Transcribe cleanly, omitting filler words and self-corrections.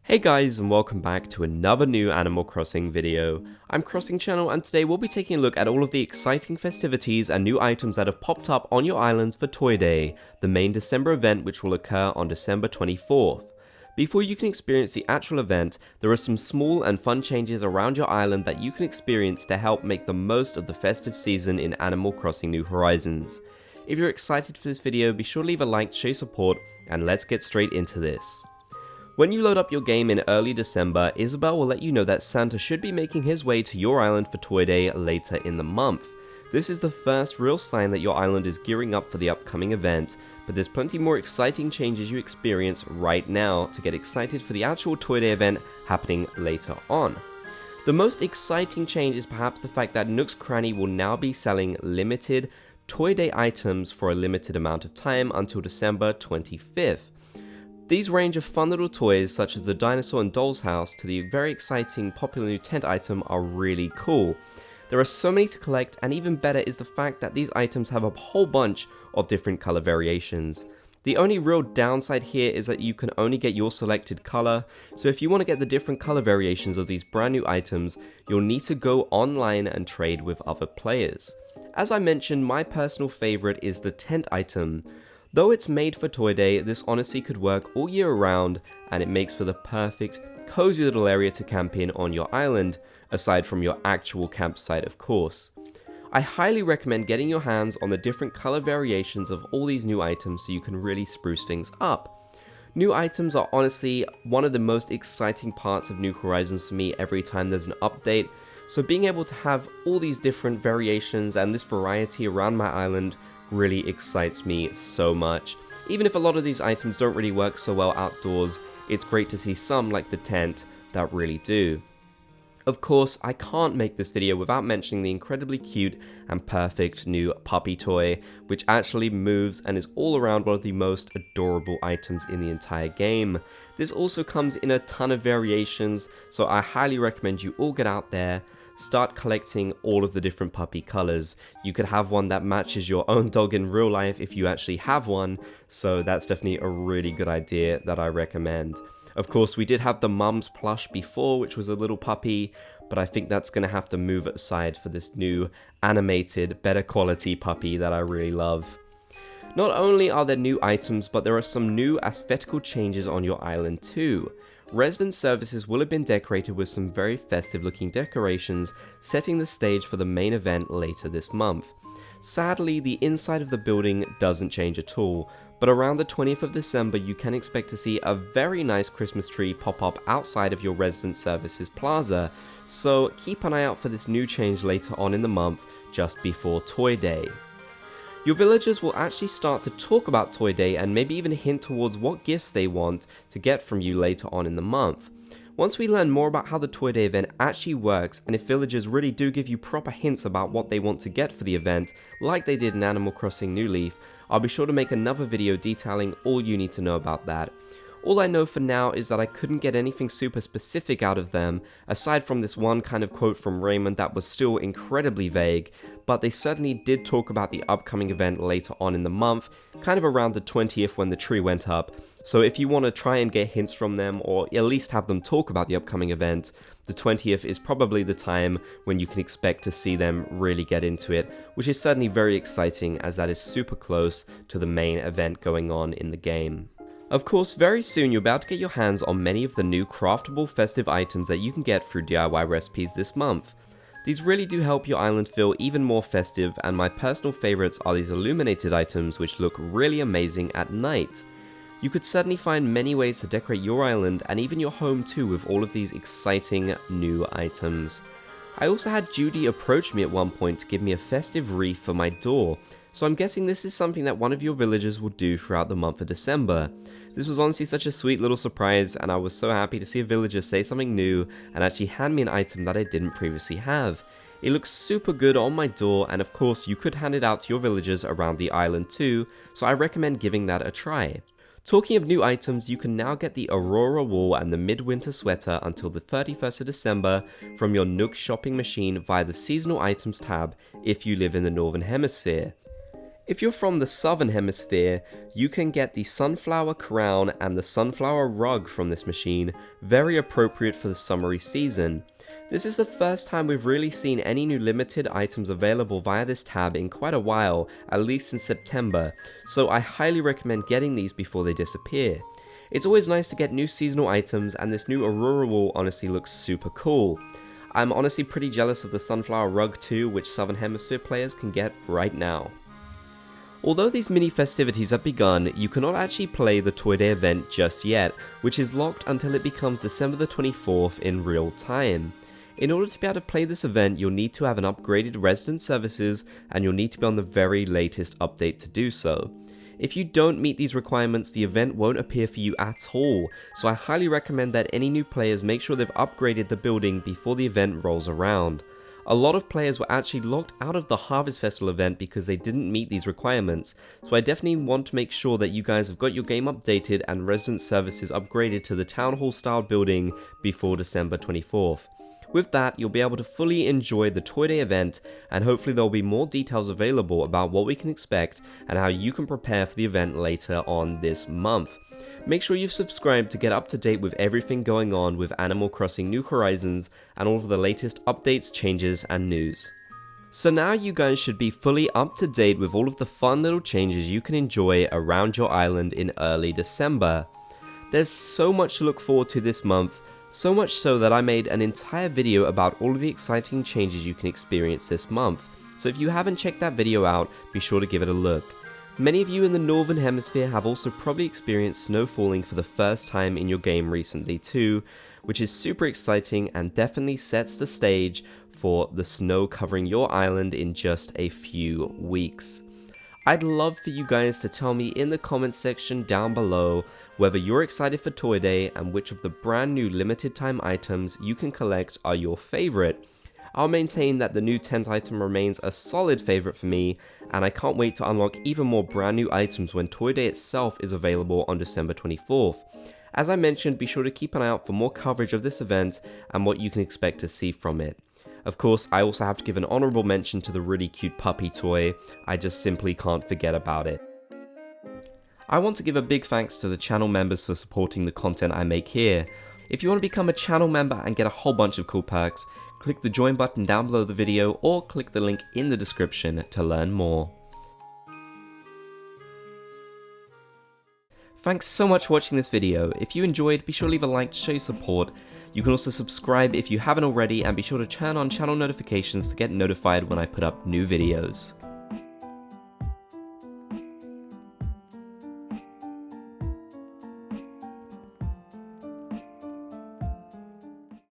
Hey guys, and welcome back to another new Animal Crossing video. I'm Crossing Channel, and today we'll be taking a look at all of the exciting festivities and new items that have popped up on your islands for Toy Day, the main December event which will occur on December 24th. Before you can experience the actual event, there are some small and fun changes around your island that you can experience to help make the most of the festive season in Animal Crossing New Horizons. If you're excited for this video, be sure to leave a like to show support, and let's get straight into this. When you load up your game in early December, Isabelle will let you know that Santa should be making his way to your island for Toy Day later in the month. This is the first real sign that your island is gearing up for the upcoming event, but there's plenty more exciting changes you experience right now to get excited for the actual Toy Day event happening later on. The most exciting change is perhaps the fact that Nook's Cranny will now be selling limited Toy Day items for a limited amount of time until December 25th. These range of fun little toys such as the dinosaur and doll's house to the very exciting popular new tent item are really cool. There are so many to collect, and even better is the fact that these items have a whole bunch of different color variations. The only real downside here is that you can only get your selected color, so if you want to get the different color variations of these brand new items, you'll need to go online and trade with other players. As I mentioned, my personal favorite is the tent item. Though it's made for Toy Day, this honestly could work all year round, and it makes for the perfect, cozy little area to camp in on your island, aside from your actual campsite of course. I highly recommend getting your hands on the different color variations of all these new items so you can really spruce things up. New items are honestly one of the most exciting parts of New Horizons for me every time there's an update, so being able to have all these different variations and this variety around my island really excites me so much. Even if a lot of these items don't really work so well outdoors, it's great to see some, like the tent, that really do. Of course, I can't make this video without mentioning the incredibly cute and perfect new puppy toy, which actually moves and is all around one of the most adorable items in the entire game. This also comes in a ton of variations, so I highly recommend you all get out there, start collecting all of the different puppy colors. You could have one that matches your own dog in real life if you actually have one, so that's definitely a really good idea that I recommend. Of course, we did have the Mums plush before, which was a little puppy, but I think that's going to have to move aside for this new animated, better quality puppy that I really love. Not only are there new items, but there are some new aesthetical changes on your island too. Resident services will have been decorated with some very festive looking decorations, setting the stage for the main event later this month. Sadly, the inside of the building doesn't change at all, but around the 20th of December you can expect to see a very nice Christmas tree pop up outside of your resident services plaza, so keep an eye out for this new change later on in the month, just before Toy Day. Your villagers will actually start to talk about Toy Day and maybe even hint towards what gifts they want to get from you later on in the month. Once we learn more about how the Toy Day event actually works, and if villagers really do give you proper hints about what they want to get for the event, like they did in Animal Crossing New Leaf, I'll be sure to make another video detailing all you need to know about that. All I know for now is that I couldn't get anything super specific out of them, aside from this one kind of quote from Raymond that was still incredibly vague, but they certainly did talk about the upcoming event later on in the month, kind of around the 20th when the tree went up, so if you want to try and get hints from them, or at least have them talk about the upcoming event, the 20th is probably the time when you can expect to see them really get into it, which is certainly very exciting as that is super close to the main event going on in the game. Of course, very soon you're about to get your hands on many of the new craftable festive items that you can get through DIY recipes this month. These really do help your island feel even more festive, and my personal favorites are these illuminated items which look really amazing at night. You could certainly find many ways to decorate your island and even your home too with all of these exciting new items. I also had Judy approach me at one point to give me a festive wreath for my door, so I'm guessing this is something that one of your villagers will do throughout the month of December. This was honestly such a sweet little surprise, and I was so happy to see a villager say something new and actually hand me an item that I didn't previously have. It looks super good on my door, and of course you could hand it out to your villagers around the island too, so I recommend giving that a try. Talking of new items, you can now get the Aurora Wall and the Midwinter Sweater until the 31st of December from your Nook shopping machine via the Seasonal Items tab if you live in the Northern Hemisphere. If you're from the southern hemisphere, you can get the sunflower crown and the sunflower rug from this machine, very appropriate for the summery season. This is the first time we've really seen any new limited items available via this tab in quite a while, at least in September, so I highly recommend getting these before they disappear. It's always nice to get new seasonal items, and this new Aurora wool honestly looks super cool. I'm honestly pretty jealous of the sunflower rug too, which southern hemisphere players can get right now. Although these mini festivities have begun, you cannot actually play the Toy Day event just yet, which is locked until it becomes December the 24th in real time. In order to be able to play this event, you'll need to have an upgraded resident services, and you'll need to be on the very latest update to do so. If you don't meet these requirements, the event won't appear for you at all, so I highly recommend that any new players make sure they've upgraded the building before the event rolls around. A lot of players were actually locked out of the Harvest Festival event because they didn't meet these requirements, so I definitely want to make sure that you guys have got your game updated and resident services upgraded to the Town Hall style building before December 24th. With that, you'll be able to fully enjoy the Toy Day event, and hopefully there will be more details available about what we can expect and how you can prepare for the event later on this month. Make sure you've subscribed to get up to date with everything going on with Animal Crossing New Horizons and all of the latest updates, changes, and news. So now you guys should be fully up to date with all of the fun little changes you can enjoy around your island in early December. There's so much to look forward to this month, so much so that I made an entire video about all of the exciting changes you can experience this month, so if you haven't checked that video out, be sure to give it a look. Many of you in the Northern Hemisphere have also probably experienced snow falling for the first time in your game recently too, which is super exciting and definitely sets the stage for the snow covering your island in just a few weeks. I'd love for you guys to tell me in the comments section down below whether you're excited for Toy Day and which of the brand new limited time items you can collect are your favorite. I'll maintain that the new tent item remains a solid favorite for me, and I can't wait to unlock even more brand new items when Toy Day itself is available on December 24th. As I mentioned, be sure to keep an eye out for more coverage of this event and what you can expect to see from it. Of course, I also have to give an honorable mention to the really cute puppy toy. I just simply can't forget about it. I want to give a big thanks to the channel members for supporting the content I make here. If you want to become a channel member and get a whole bunch of cool perks, click the join button down below the video or click the link in the description to learn more. Thanks so much for watching this video. If you enjoyed, be sure to leave a like to show your support. You can also subscribe if you haven't already, and be sure to turn on channel notifications to get notified when I put up new videos.